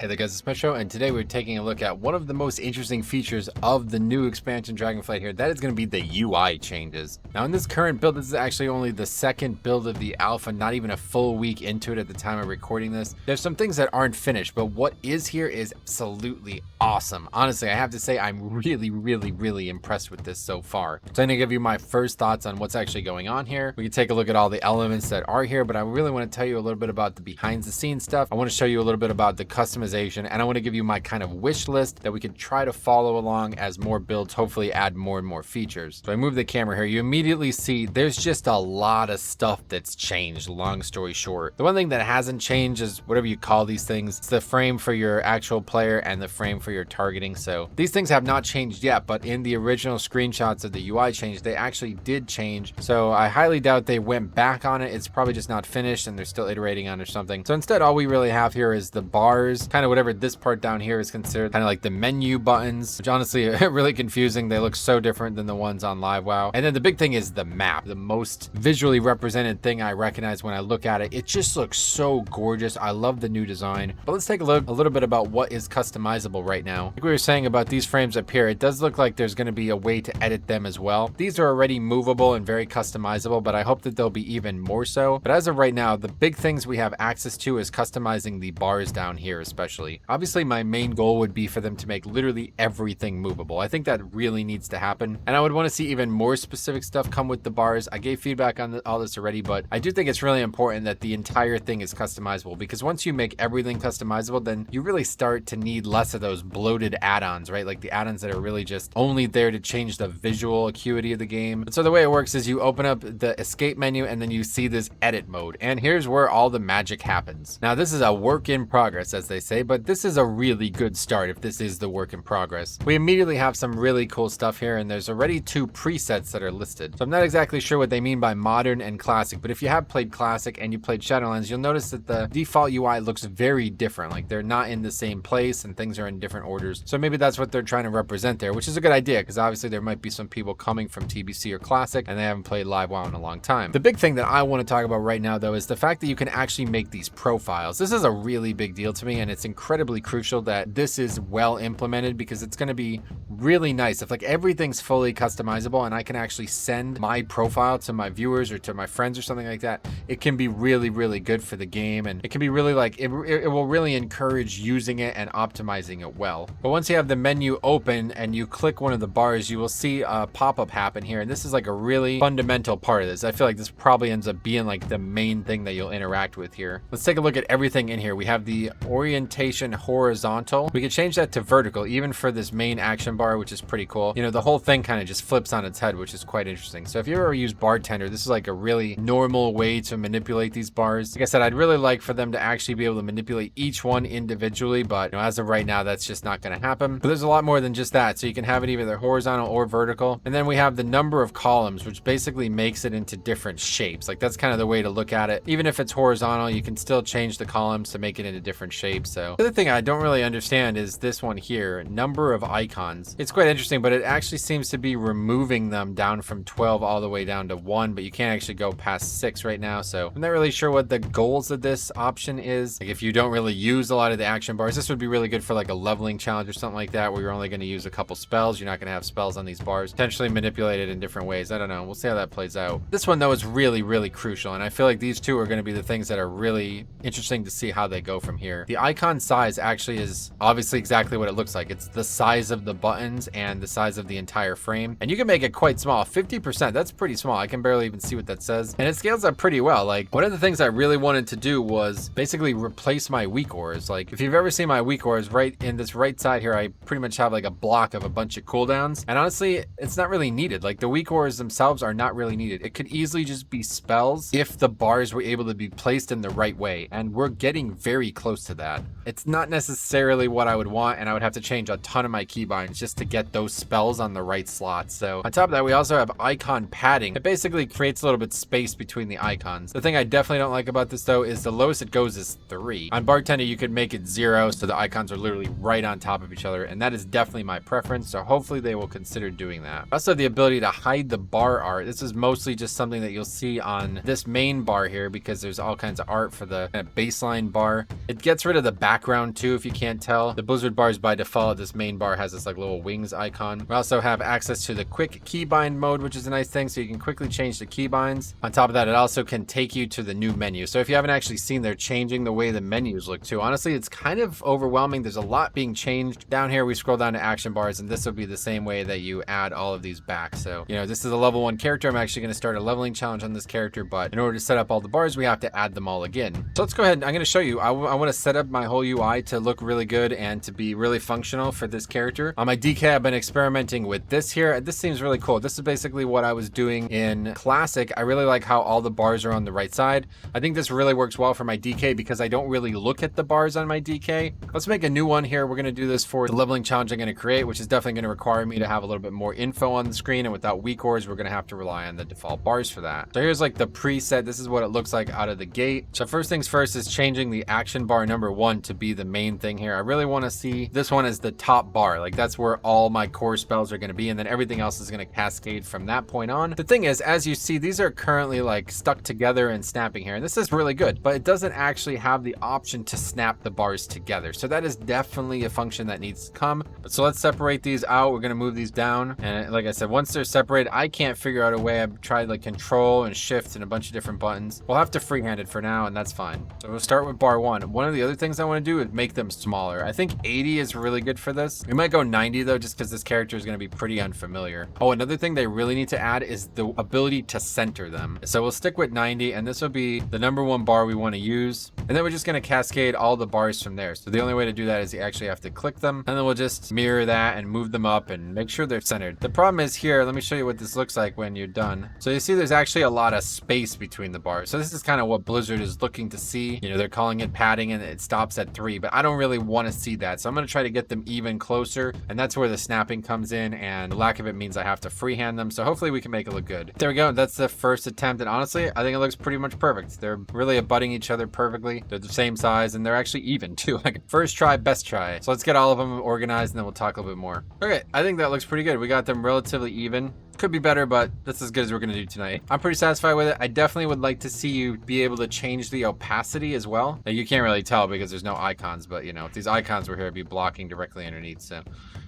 Hey there guys, it's Metro, and today we're taking a look at one of the most interesting features of the new expansion Dragonflight here. That is going to be the UI changes. Now in this current build, this is actually only the second build of the alpha, not even a full week into it at the time of recording this. There's some things that aren't finished, but what is here is absolutely awesome. Honestly, I have to say I'm really impressed with this so far. So I'm going to give you my first thoughts on what's actually going on here. We can take a look at all the elements that are here, but I really want to tell you a little bit about the behind the scenes stuff. I want to show you a little bit about the customization, and I want to give you my kind of wish list that we could try to follow along as more builds hopefully add more and more features. So I move the camera here. You immediately see there's just a lot of stuff that's changed, long story short. The one thing that hasn't changed is whatever you call these things. It's the frame for your actual player and the frame for your targeting. So these things have not changed yet, but in the original screenshots of the UI change, they actually did change. So I highly doubt they went back on it. It's probably just not finished and they're still iterating on it or something. So instead, all we really have here is the bars, kind of whatever this part down here is considered, kind of like the menu buttons, which honestly are really confusing. They look so different than the ones on LiveWow. And then the big thing is the map, the most visually represented thing I recognize when I look at it. It just looks so gorgeous. I love the new design. But let's take a look a little bit about what is customizable right now. Like we were saying about these frames up here, it does look like there's going to be a way to edit them as well. These are already movable and very customizable, but I hope that they'll be even more so. But as of right now, the big things we have access to is customizing the bars down here especially. Obviously, my main goal would be for them to make literally everything movable. I think that really needs to happen. And I would want to see even more specific stuff come with the bars. I gave feedback on all this already, but I do think it's really important that the entire thing is customizable, because once you make everything customizable, then you really start to need less of those bloated add-ons, right? Like the add-ons that are really just only there to change the visual acuity of the game. And so the way it works is you open up the escape menu and then you see this edit mode. And here's where all the magic happens. Now, this is a work in progress, as they say, but this is a really good start if this is the work in progress. We immediately have some really cool stuff here, and there's already 2 presets that are listed. So I'm not exactly sure what they mean by modern and classic, but if you have played classic and you played Shadowlands, you'll notice that the default UI looks very different. Like they're not in the same place and things are in different orders. So maybe that's what they're trying to represent there, which is a good idea, because obviously there might be some people coming from TBC or classic and they haven't played LiveWow in a long time. The big thing that I want to talk about right now, though, is the fact that you can actually make these profiles. This is a really big deal to me, and it's incredibly crucial that this is well implemented, because it's going to be really nice if like everything's fully customizable and I can actually send my profile to my viewers or to my friends or something like that. It can be really good for the game, and it can be really like it will really encourage using it and optimizing it well. But once you have the menu open and you click one of the bars, you will see a pop-up happen here, and this is like a really fundamental part of this. I feel like this probably ends up being like the main thing that you'll interact with here. Let's take a look at everything in here. We have the orientation horizontal. We can change that to vertical even for this main action bar, which is pretty cool. You know, the whole thing kind of just flips on its head, which is quite interesting. So if you ever use Bartender, this is like a really normal way to manipulate these bars. Like I said, I'd really like for them to actually be able to manipulate each one individually, but you know, as of right now, that's just not going to happen. But there's a lot more than just that. So you can have it either horizontal or vertical. And then we have the number of columns, which basically makes it into different shapes. Like that's kind of the way to look at it. Even if it's horizontal, you can still change the columns to make it into different shapes. So the other thing I don't really understand is this one here, number of icons. It's quite interesting, but it actually seems to be removing them down from 12 all the way down to 1, but you can't actually go past 6 right now. So I'm not really sure what the goals of this option is. Like if you don't really use a lot of the action bars, this would be really good for like a leveling challenge or something like that, where you're only going to use a couple spells. You're not going to have spells on these bars, potentially manipulated in different ways. I don't know. We'll see how that plays out. This one though is really crucial, and I feel like these two are going to be the things that are really interesting to see how they go from here. The icon size actually is obviously exactly what it looks like. It's the size of the buttons and the size of the entire frame, and you can make it quite small. 50%, that's pretty small. I can barely even see what that says, and it scales up pretty well. Like one of the things I really wanted to do was basically replace my weak ores. Like if you've ever seen my weak ores, right in this right side here, I pretty much have like a block of a bunch of cooldowns, and honestly it's not really needed. Like the weak ores themselves are not really needed. It could easily just be spells if the bars were able to be placed in the right way, and we're getting very close to that. It's not necessarily what I would want, and I would have to change a ton of my keybinds just to get those spells on the right slots. So on top of that, we also have icon padding. It basically creates a little bit space between the icons. The thing I definitely don't like about this though is the lowest it goes is 3. On Bartender, you could make it 0, so the icons are literally right on top of each other, and that is definitely my preference, so hopefully they will consider doing that. I also have the ability to hide the bar art. This is mostly just something that you'll see on this main bar here, because there's all kinds of art for the kind of baseline bar. It gets rid of the background too, if you can't tell. The Blizzard bars by default, this main bar has this like little wings icon. We also have access to the quick keybind mode, which is a nice thing, so you can quickly change the keybinds. On top of that, it also can take you to the new menu. So if you haven't actually seen, they're changing the way the menus look too. Honestly, it's kind of overwhelming. There's a lot being changed. Down here, we scroll down to action bars, and this will be the same way that you add all of these back. So, you know, this is a level 1 character. I'm actually going to start a leveling challenge on this character, but in order to set up all the bars, we have to add them all again. So let's go ahead. I'm going to show you. I want to set up my whole UI to look really good and to be really functional for this character. On my DK, I've been experimenting with this here. This seems really cool. This is basically what I was doing in Classic. I really like how all the bars are on the right side. I think this really works well for my DK because I don't really look at the bars on my DK. Let's make a new one here. We're going to do this for the leveling challenge I'm going to create, which is definitely going to require me to have a little bit more info on the screen, and without weak ores, we're going to have to rely on the default bars for that. So here's like the preset. This is what it looks like out of the gate. So first things first is changing the action bar number 1 to be the main thing here. I really want to see this one as the top bar. Like that's where all my core spells are going to be, and then everything else is going to cascade from that point on. The thing is, as you see, these are currently like stuck together and snapping here, and this is really good, but it doesn't actually have the option to snap the bars together. So that is definitely a function that needs to come. But so let's separate these out. We're going to move these down, and like I said, once they're separated, I can't figure out a way. I've tried like control and shift and a bunch of different buttons. We'll have to freehand it for now, and that's fine. So we'll start with bar 1. One of the other things I want to do is make them smaller. I think 80 is really good for this. We might go 90 though, just because this character is going to be pretty unfamiliar. Oh, another thing they really need to add is the ability to center them. So we'll stick with 90, and this will be the number 1 bar we want to use. And then we're just going to cascade all the bars from there. So the only way to do that is you actually have to click them, and then we'll just mirror that and move them up and make sure they're centered. The problem is here, let me show you what this looks like when you're done. So you see there's actually a lot of space between the bars. So this is kind of what Blizzard is looking to see. You know, they're calling it padding and it stops at 3, but I don't really want to see that. So I'm going to try to get them even closer, and that's where the snapping comes in, and the lack of it means I have to freehand them. So hopefully we can make it look good. There we go. That's the first attempt, and honestly, I think it looks pretty much perfect. They're really abutting each other perfectly. They're the same size, and they're actually even too. Like first try, best try. So let's get all of them organized, and then we'll talk a little bit more. Okay, I think that looks pretty good. We got them relatively even. Could be better, but that's as good as we're going to do tonight. I'm pretty satisfied with it. I definitely would like to see you be able to change the opacity as well. Now, you can't really tell because there's no icons, but you know, if these icons were here, it'd be blocking directly underneath. So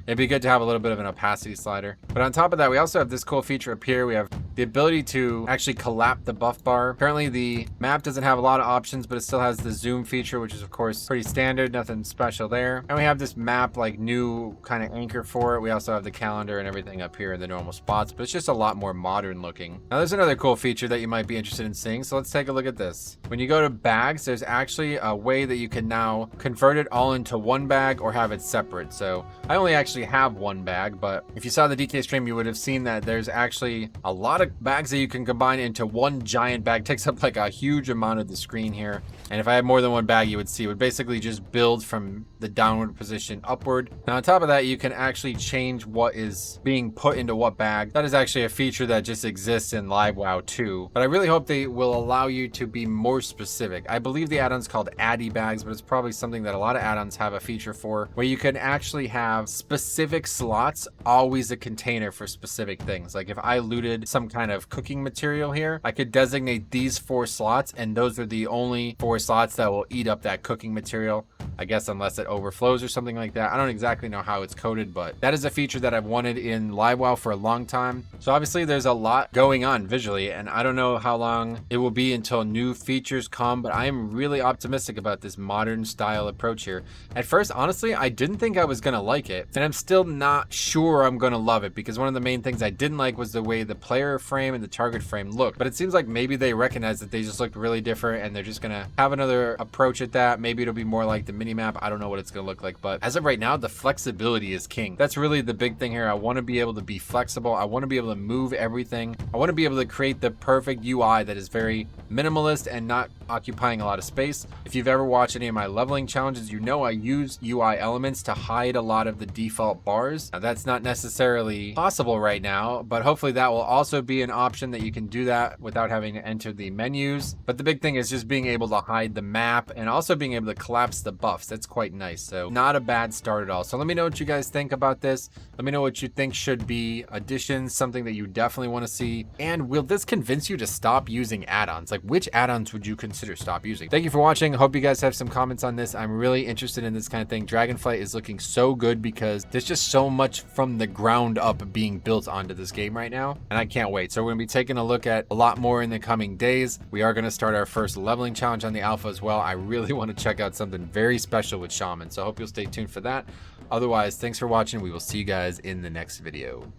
it'd be good to have a little bit of an opacity slider. But on top of that, we also have this cool feature up here. We have the ability to actually collapse the buff bar. Currently, the map doesn't have a lot of options, but it still has the zoom feature, which is of course pretty standard, nothing special there. And we have this map like new kind of anchor for it. We also have the calendar and everything up here in the normal spots, but it's just a lot more modern looking. Now there's another cool feature that you might be interested in seeing, so let's take a look at this. When you go to bags, there's actually a way that you can now convert it all into one bag or have it separate. So I only actually have one bag, but if you saw the DK stream, you would have seen that there's actually a lot of bags that you can combine into one giant bag. It takes up like a huge amount of the screen here, and if I had more than one bag, you would see it would basically just build from the downward position upward. Now on top of that, you can actually change what is being put into what bag. That is actually a feature that just exists in Live WoW 2, but I really hope they will allow you to be more specific. I believe the add-on's called Addy bags, but it's probably something that a lot of add-ons have a feature for, where you can actually have specific slots, always a container for specific things. Like if I looted some kind of cooking material here, I could designate these 4 slots, and those are the only 4 slots that will eat up that cooking material. I guess unless it overflows or something like that. I don't exactly know how it's coded, but that is a feature that I've wanted in Live WoW for a long time. So obviously there's a lot going on visually, and I don't know how long it will be until new features come, but I am really optimistic about this modern style approach here. At first, honestly, I didn't think I was going to like it, and I'm still not sure I'm going to love it, because one of the main things I didn't like was the way the player frame and the target frame looked. But it seems like maybe they recognize that they just looked really different, and they're just going to have another approach at that. Maybe it'll be more like the mini-map. I don't know what it's going to look like, but as of right now, the flexibility is king. That's really the big thing here. I want to be able to be flexible. I want to be able to move everything. I want to be able to create the perfect UI that is very minimalist and not occupying a lot of space. If you've ever watched any of my leveling challenges, you know I use UI elements to hide a lot of the default bars. Now, that's not necessarily possible right now, but hopefully that will also be be an option that you can do that without having to enter the menus. But the big thing is just being able to hide the map and also being able to collapse the buffs. That's quite nice. So not a bad start at all. So let me know what you guys think about this. Let me know what you think should be additions, something that you definitely want to see. And will this convince you to stop using add-ons? Like, which add-ons would you consider stop using? Thank you for watching. Hope you guys have some comments on this. I'm really interested in this kind of thing. Dragonflight is looking so good because there's just so much from the ground up being built onto this game right now, and I can't wait. So we're gonna be taking a look at a lot more in the coming days. We are gonna start our first leveling challenge on the alpha as well. I really want to check out something very special with Shaman, so I hope you'll stay tuned for that. Otherwise, thanks for watching. We will see you guys in the next video.